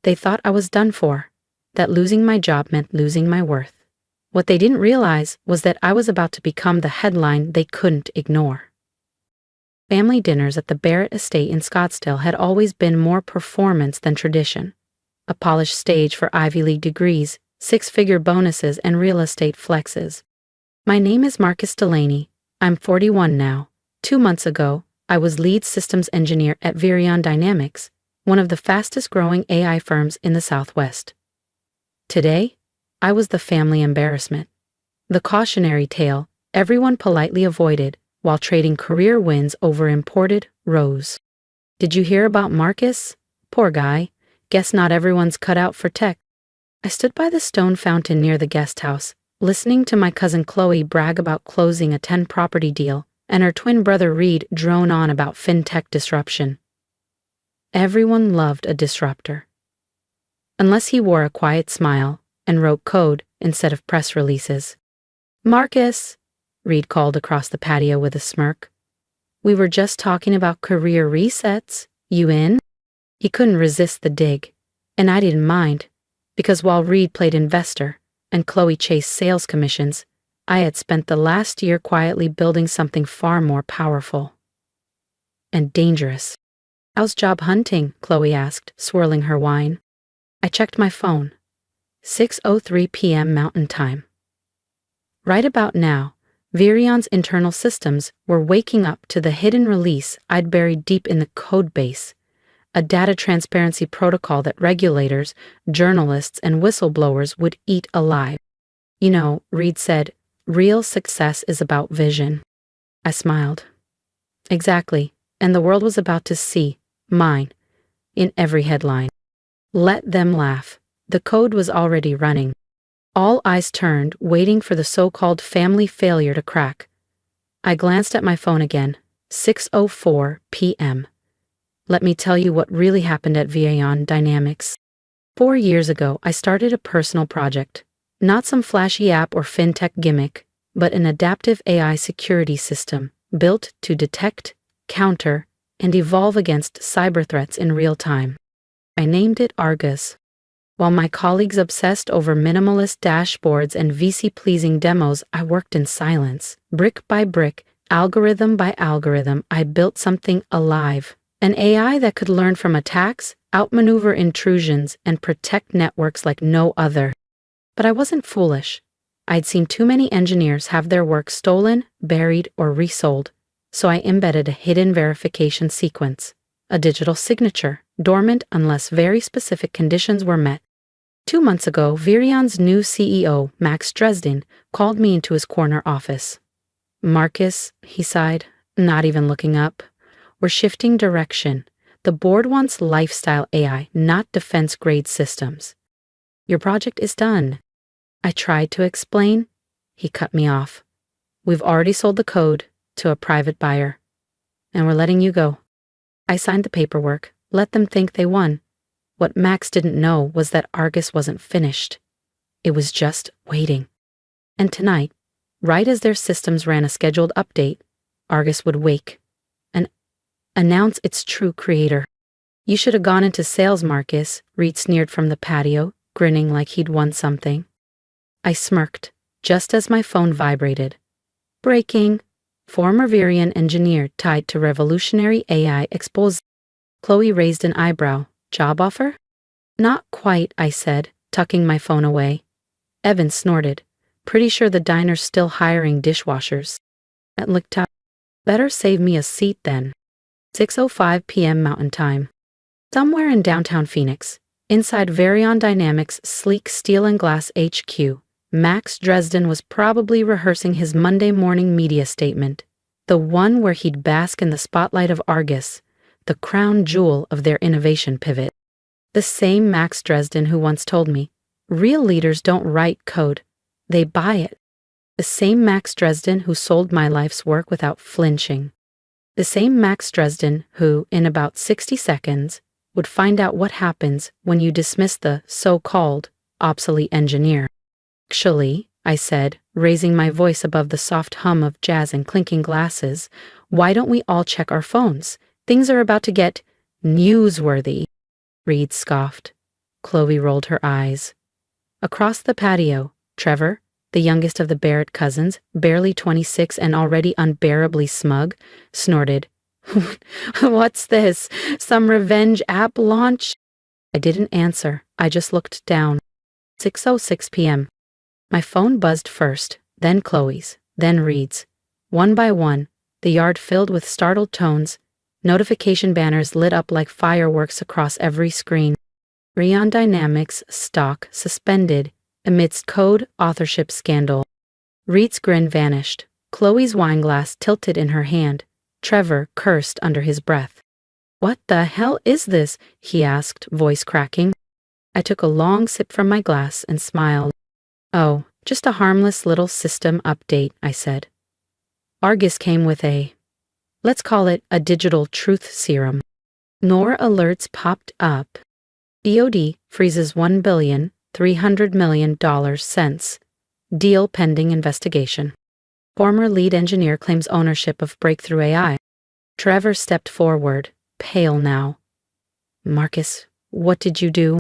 They thought I was done for, that losing my job meant losing my worth. What they didn't realize was that I was about to become the headline they couldn't ignore. Family dinners at the Barrett estate in Scottsdale had always been more performance than tradition. A polished stage for Ivy League degrees, six-figure bonuses, and real estate flexes. My name is Marcus Delaney. I'm 41 now. 2 months ago, I was lead systems engineer at Vireon Dynamics, one of the fastest-growing AI firms in the Southwest. Today, I was the family embarrassment. The cautionary tale everyone politely avoided while trading career wins over imported rosé. Did you hear about Marcus? Poor guy. Guess not everyone's cut out for tech. I stood by the stone fountain near the guest house, listening to my cousin Chloe brag about closing a 10-property deal and her twin brother Reed drone on about fintech disruption. Everyone loved a disruptor. Unless he wore a quiet smile and wrote code instead of press releases. "Marcus," Reed called across the patio with a smirk. "We were just talking about career resets. You in?" He couldn't resist the dig, and I didn't mind, because while Reed played investor and Chloe chased sales commissions, I had spent the last year quietly building something far more powerful and dangerous. "How's job hunting?" Chloe asked, swirling her wine. I checked my phone. 6:03 p.m. Mountain Time. Right about now, Vireon's internal systems were waking up to the hidden release I'd buried deep in the code base, a data transparency protocol that regulators, journalists, and whistleblowers would eat alive. "You know," Reed said, "real success is about vision." I smiled. Exactly, and the world was about to see mine in every headline. Let them laugh. The code was already running. All eyes turned, waiting for the so-called family failure to crack. I glanced at my phone again. 6:04 p.m. Let me tell you what really happened at Vireon Dynamics. 4 years ago, I started a personal project. Not some flashy app or fintech gimmick, but an adaptive AI security system built to detect, counter, and evolve against cyber threats in real time. I named it Argus. While my colleagues obsessed over minimalist dashboards and VC-pleasing demos, I worked in silence. Brick by brick, algorithm by algorithm, I built something alive. An AI that could learn from attacks, outmaneuver intrusions, and protect networks like no other. But I wasn't foolish. I'd seen too many engineers have their work stolen, buried, or resold, so I embedded a hidden verification sequence. A digital signature, dormant unless very specific conditions were met. 2 months ago, Vireon's new CEO, Max Dresden, called me into his corner office. "Marcus," he sighed, not even looking up, "we're shifting direction. The board wants lifestyle AI, not defense-grade systems. Your project is done." I tried to explain. He cut me off. "We've already sold the code to a private buyer, and we're letting you go." I signed the paperwork, let them think they won. What Max didn't know was that Argus wasn't finished. It was just waiting. And tonight, right as their systems ran a scheduled update, Argus would wake and announce its true creator. "You should have gone into sales, Marcus," Reed sneered from the patio, grinning like he'd won something. I smirked, just as my phone vibrated. Breaking. Former Vireon engineer tied to revolutionary AI exposed. Chloe raised an eyebrow. "Job offer?" "Not quite," I said, tucking my phone away. Evan snorted. "Pretty sure the diner's still hiring dishwashers." I looked up. "Better save me a seat then." 6:05 p.m. Mountain Time. Somewhere in downtown Phoenix, inside Vireon Dynamics' sleek steel and glass HQ, Max Dresden was probably rehearsing his Monday morning media statement, the one where he'd bask in the spotlight of Argus, the crown jewel of their innovation pivot. The same Max Dresden who once told me, "Real leaders don't write code, they buy it." The same Max Dresden who sold my life's work without flinching. The same Max Dresden who, in about 60 seconds, would find out what happens when you dismiss the so-called obsolete engineer. "Actually," I said, raising my voice above the soft hum of jazz and clinking glasses, "why don't we all check our phones? Things are about to get newsworthy." Reed scoffed. Chloe rolled her eyes. Across the patio, Trevor, the youngest of the Barrett cousins, barely 26 and already unbearably smug, snorted. What's this? Some revenge app launch? I didn't answer. I just looked down. 6:06 p.m. My phone buzzed first, then Chloe's, then Reed's. One by one, the yard filled with startled tones. Notification banners lit up like fireworks across every screen. Vireon Dynamics stock suspended amidst code authorship scandal. Reed's grin vanished. Chloe's wineglass tilted in her hand. Trevor cursed under his breath. What the hell is this? He asked, voice cracking. I took a long sip from my glass and smiled. Oh, just a harmless little system update, I said. Argus came with let's call it a digital truth serum. More alerts popped up. DoD freezes $1.3 billion cents. Deal pending investigation. Former lead engineer claims ownership of breakthrough AI. Trevor stepped forward, pale now. Marcus, what did you do?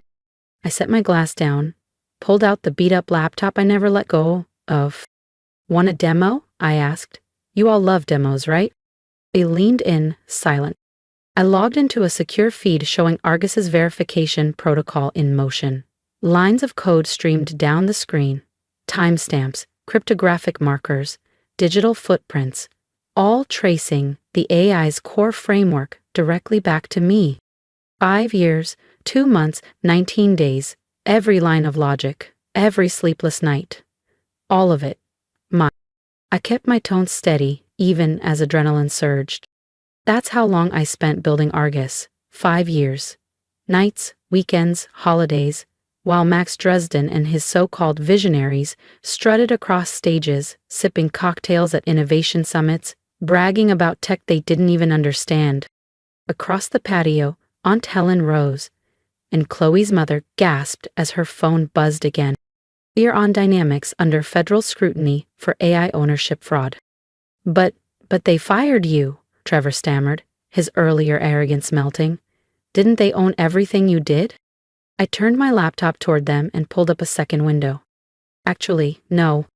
I set my glass down, pulled out the beat-up laptop I never let go of. Want a demo? I asked. You all love demos, right? They leaned in, silent. I logged into a secure feed showing Argus's verification protocol in motion. Lines of code streamed down the screen. Timestamps, cryptographic markers, digital footprints, all tracing the AI's core framework directly back to me. 5 years, 2 months, 19 days, every line of logic, every sleepless night. All of it. Mine. I kept my tone steady, even as adrenaline surged. That's how long I spent building Argus. 5 years. Nights, weekends, holidays, while Max Dresden and his so-called visionaries strutted across stages, sipping cocktails at innovation summits, bragging about tech they didn't even understand. Across the patio, Aunt Helen rose, and Chloe's mother gasped as her phone buzzed again. Vireon Dynamics under federal scrutiny for AI ownership fraud. But they fired you, Trevor stammered, his earlier arrogance melting. Didn't they own everything you did? I turned my laptop toward them and pulled up a second window. Actually, no.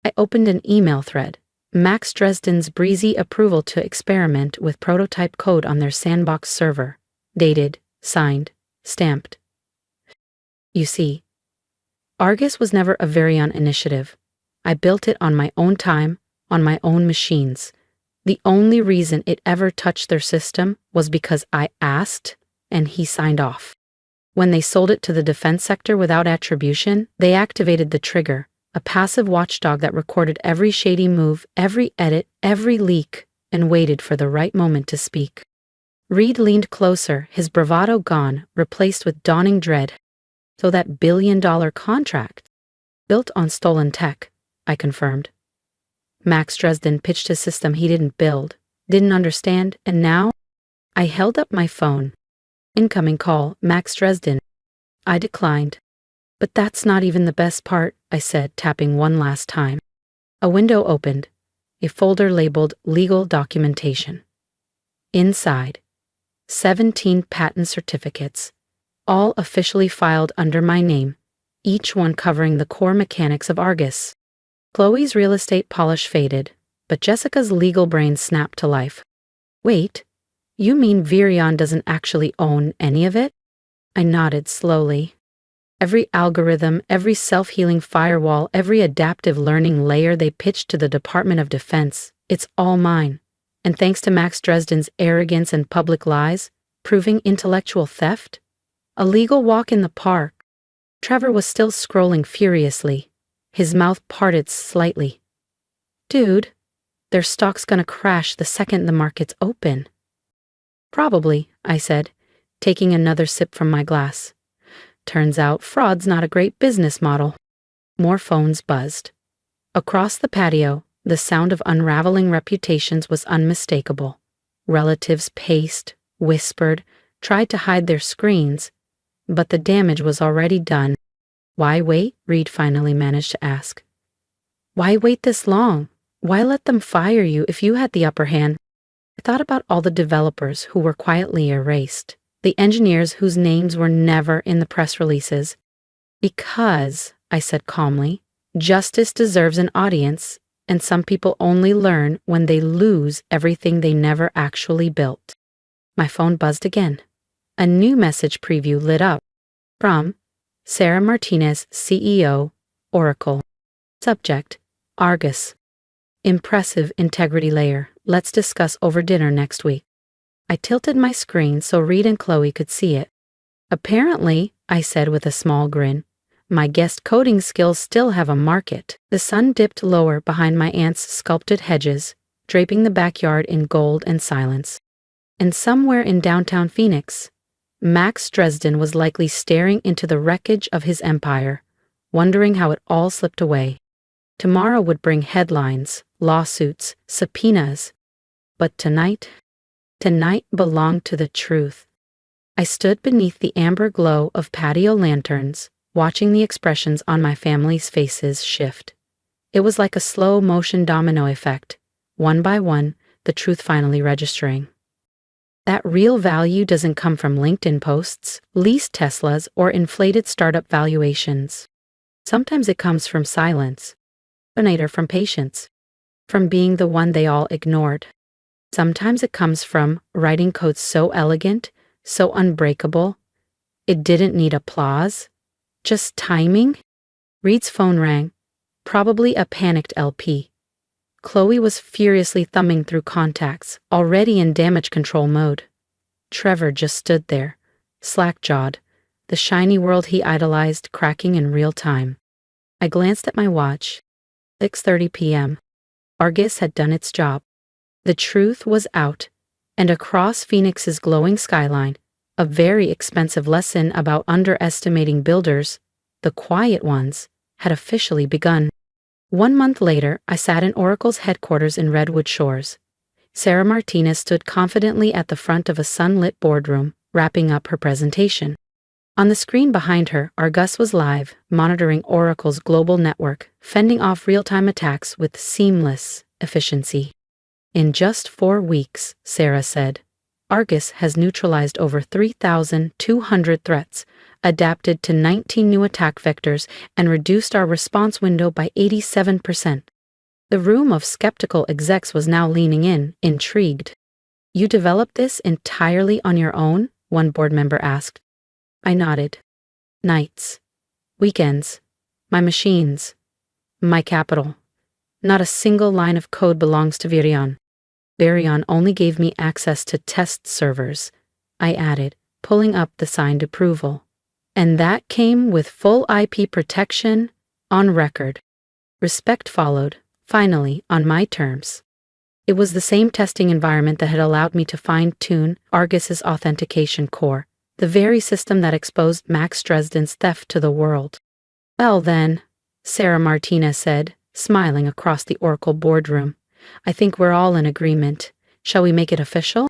I opened an email thread. Max Dresden's breezy approval to experiment with prototype code on their sandbox server. Dated, signed, stamped. You see, Argus was never a Vireon initiative. I built it on my own time, on my own machines. The only reason it ever touched their system was because I asked, and he signed off. When they sold it to the defense sector without attribution, they activated the trigger, a passive watchdog that recorded every shady move, every edit, every leak, and waited for the right moment to speak. Reed leaned closer, his bravado gone, replaced with dawning dread. So that billion-dollar contract? Built on stolen tech, I confirmed. Max Dresden pitched a system he didn't build, didn't understand, and now? I held up my phone. Incoming call, Max Dresden. I declined. But that's not even the best part, I said, tapping one last time. A window opened, a folder labeled Legal Documentation. Inside, 17 patent certificates, all officially filed under my name, each one covering the core mechanics of Argus. Chloe's real estate polish faded, but Jessica's legal brain snapped to life. Wait, you mean Vireon doesn't actually own any of it? I nodded slowly. Every algorithm, every self-healing firewall, every adaptive learning layer they pitched to the Department of Defense, it's all mine. And thanks to Max Dresden's arrogance and public lies, proving intellectual theft? A legal walk in the park. Trevor was still scrolling furiously, his mouth parted slightly. Dude, their stock's gonna crash the second the markets open. Probably, I said, taking another sip from my glass. Turns out fraud's not a great business model. More phones buzzed. Across the patio, the sound of unraveling reputations was unmistakable. Relatives paced, whispered, tried to hide their screens, but the damage was already done. Why wait? Reed finally managed to ask. Why wait this long? Why let them fire you if you had the upper hand? I thought about all the developers who were quietly erased, The engineers whose names were never in the press releases. Because, I said calmly, justice deserves an audience, and some people only learn when they lose everything they never actually built. My phone buzzed again. A new message preview lit up. From Sarah Martinez, CEO, Oracle. Subject, Argus. Impressive integrity layer. Let's discuss over dinner next week. I tilted my screen so Reed and Chloe could see it. Apparently, I said with a small grin, my guest coding skills still have a market. The sun dipped lower behind my aunt's sculpted hedges, draping the backyard in gold and silence. And somewhere in downtown Phoenix, Max Dresden was likely staring into the wreckage of his empire, wondering how it all slipped away. Tomorrow would bring headlines, lawsuits, subpoenas. But tonight belonged to the truth. I stood beneath the amber glow of patio lanterns, watching the expressions on my family's faces shift. It was like a slow-motion domino effect, one by one, the truth finally registering. That real value doesn't come from LinkedIn posts, leased Teslas, or inflated startup valuations. Sometimes it comes from silence, from patience, from being the one they all ignored. Sometimes it comes from writing code so elegant, so unbreakable, it didn't need applause, just timing. Reed's phone rang, probably a panicked LP. Chloe was furiously thumbing through contacts, already in damage control mode. Trevor just stood there, slack-jawed, the shiny world he idolized cracking in real time. I glanced at my watch. 6:30 p.m. Argus had done its job. The truth was out, and across Phoenix's glowing skyline, a very expensive lesson about underestimating builders, the quiet ones, had officially begun. 1 month later, I sat in Oracle's headquarters in Redwood Shores. Sarah Martinez stood confidently at the front of a sunlit boardroom, wrapping up her presentation. On the screen behind her, Argus was live, monitoring Oracle's global network, fending off real-time attacks with seamless efficiency. In just 4 weeks, Sarah said, Argus has neutralized over 3,200 threats, adapted to 19 new attack vectors, and reduced our response window by 87%. The room of skeptical execs was now leaning in, intrigued. You developed this entirely on your own? One board member asked. I nodded. Nights. Weekends. My machines. My capital. Not a single line of code belongs to Vireon. Vireon only gave me access to test servers, I added, pulling up the signed approval. And that came with full IP protection, on record. Respect followed, finally, on my terms. It was the same testing environment that had allowed me to fine-tune Argus's authentication core, the very system that exposed Max Dresden's theft to the world. Well then, Sarah Martinez said, smiling across the Oracle boardroom, I think we're all in agreement. Shall we make it official?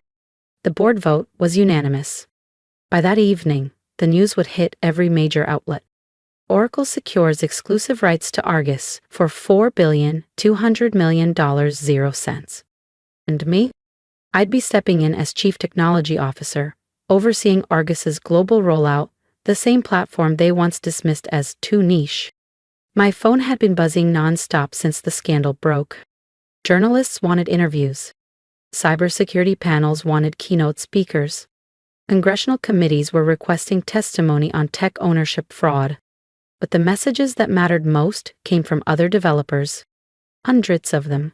The board vote was unanimous. By that evening, the news would hit every major outlet. Oracle secures exclusive rights to Argus for $4,200,000,000. And me? I'd be stepping in as Chief Technology Officer, overseeing Argus's global rollout, the same platform they once dismissed as too niche. My phone had been buzzing non-stop since the scandal broke. Journalists wanted interviews. Cybersecurity panels wanted keynote speakers. Congressional committees were requesting testimony on tech ownership fraud. But the messages that mattered most came from other developers. Hundreds of them.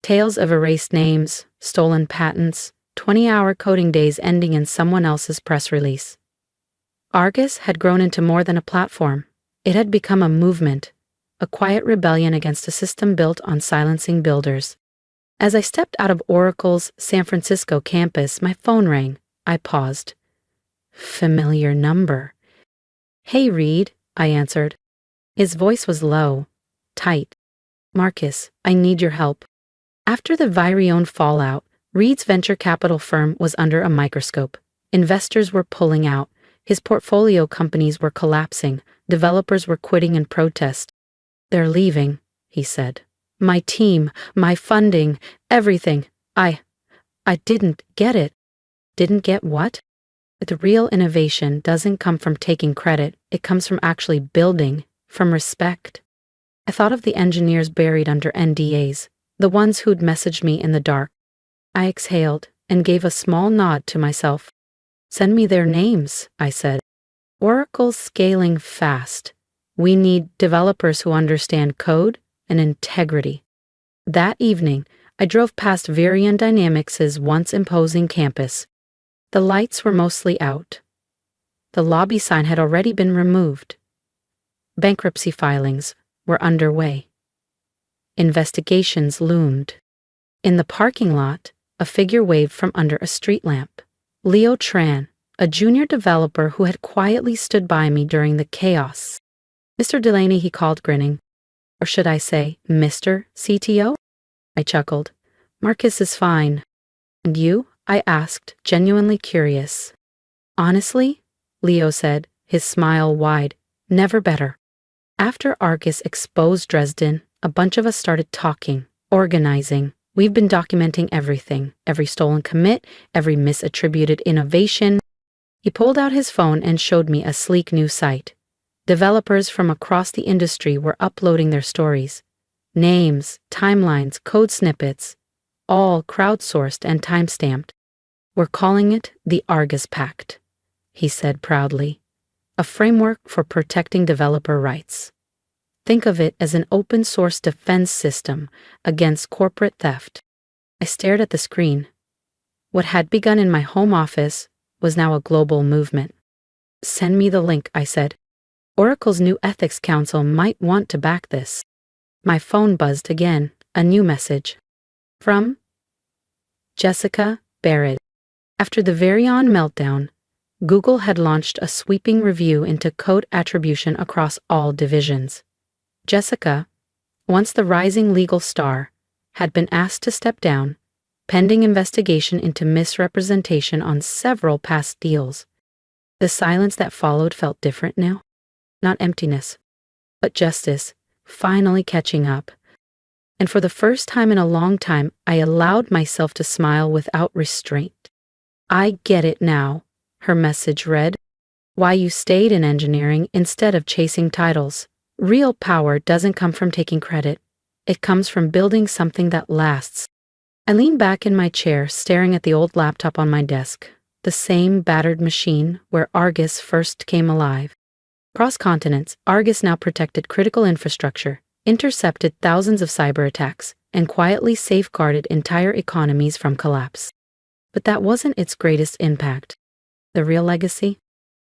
Tales of erased names, stolen patents, 20-hour coding days ending in someone else's press release. Argus had grown into more than a platform. It had become a movement, a quiet rebellion against a system built on silencing builders. As I stepped out of Oracle's San Francisco campus, my phone rang. I paused. Familiar number. Hey, Reed, I answered. His voice was low, tight. Marcus, I need your help. After the Vireon fallout, Reed's venture capital firm was under a microscope. Investors were pulling out. His portfolio companies were collapsing. Developers were quitting in protest. They're leaving, he said. My team, my funding, everything. I didn't get it. Didn't get what? The real innovation doesn't come from taking credit, it comes from actually building, from respect. I thought of the engineers buried under NDAs, the ones who'd messaged me in the dark. I exhaled and gave a small nod to myself. Send me their names, I said. Oracle's scaling fast. We need developers who understand code and integrity. That evening, I drove past Vireon Dynamics' once imposing campus. The lights were mostly out. The lobby sign had already been removed. Bankruptcy filings were underway. Investigations loomed. In the parking lot, a figure waved from under a street lamp. Leo Tran, a junior developer who had quietly stood by me during the chaos. Mr. Delaney, he called, grinning. Or should I say, Mr. CTO? I chuckled. Marcus is fine. And you? I asked, genuinely curious. Honestly, Leo said, his smile wide, never better. After Argus exposed Dresden, a bunch of us started talking, organizing. We've been documenting everything, every stolen commit, every misattributed innovation. He pulled out his phone and showed me a sleek new site. Developers from across the industry were uploading their stories. Names, timelines, code snippets, all crowdsourced and timestamped. We're calling it the Argus Pact, he said proudly, a framework for protecting developer rights. Think of it as an open-source defense system against corporate theft. I stared at the screen. What had begun in my home office was now a global movement. Send me the link, I said. Oracle's new ethics council might want to back this. My phone buzzed again, a new message. From Jessica Barrett. After the Vireon meltdown, Google had launched a sweeping review into code attribution across all divisions. Jessica, once the rising legal star, had been asked to step down, pending investigation into misrepresentation on several past deals. The silence that followed felt different now. Not emptiness, but justice, finally catching up. And for the first time in a long time, I allowed myself to smile without restraint. I get it now, her message read. Why you stayed in engineering instead of chasing titles. Real power doesn't come from taking credit. It comes from building something that lasts. I leaned back in my chair, staring at the old laptop on my desk, the same battered machine where Argus first came alive. Across continents, Argus now protected critical infrastructure, intercepted thousands of cyber attacks, and quietly safeguarded entire economies from collapse. But that wasn't its greatest impact. The real legacy?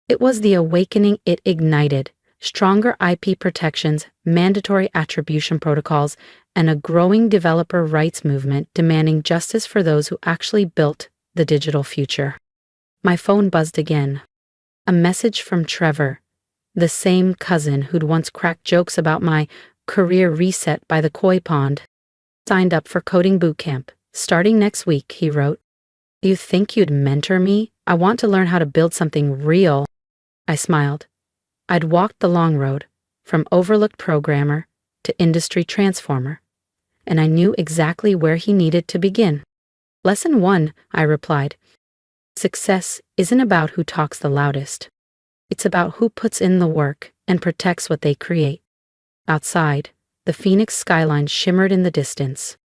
It was the awakening it ignited, stronger IP protections, mandatory attribution protocols, and a growing developer rights movement demanding justice for those who actually built the digital future. My phone buzzed again. A message from Trevor, the same cousin who'd once cracked jokes about my career reset by the koi pond. Signed up for coding bootcamp. Starting next week, he wrote. Do you think you'd mentor me? I want to learn how to build something real. I smiled. I'd walked the long road, from overlooked programmer to industry transformer, and I knew exactly where he needed to begin. Lesson 1, I replied. Success isn't about who talks the loudest. It's about who puts in the work and protects what they create. Outside, the Phoenix skyline shimmered in the distance.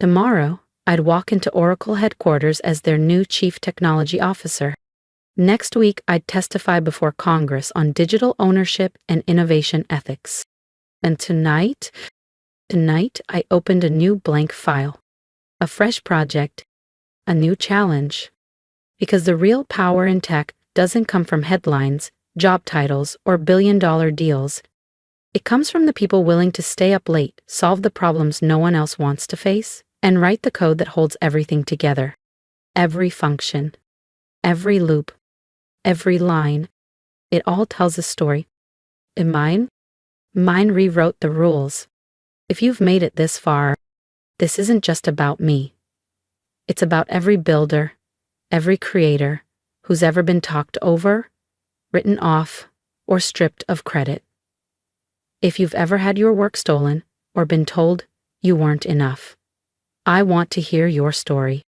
Tomorrow, I'd walk into Oracle headquarters as their new chief technology officer. Next week, I'd testify before Congress on digital ownership and innovation ethics. And tonight, I opened a new blank file. A fresh project, a new challenge. Because the real power in tech doesn't come from headlines, job titles, or billion-dollar deals. It comes from the people willing to stay up late, solve the problems no one else wants to face, and write the code that holds everything together. Every function, every loop, every line. It all tells a story. And mine rewrote the rules. If you've made it this far, this isn't just about me. It's about every builder, every creator who's ever been talked over, written off, or stripped of credit. If you've ever had your work stolen or been told you weren't enough, I want to hear your story.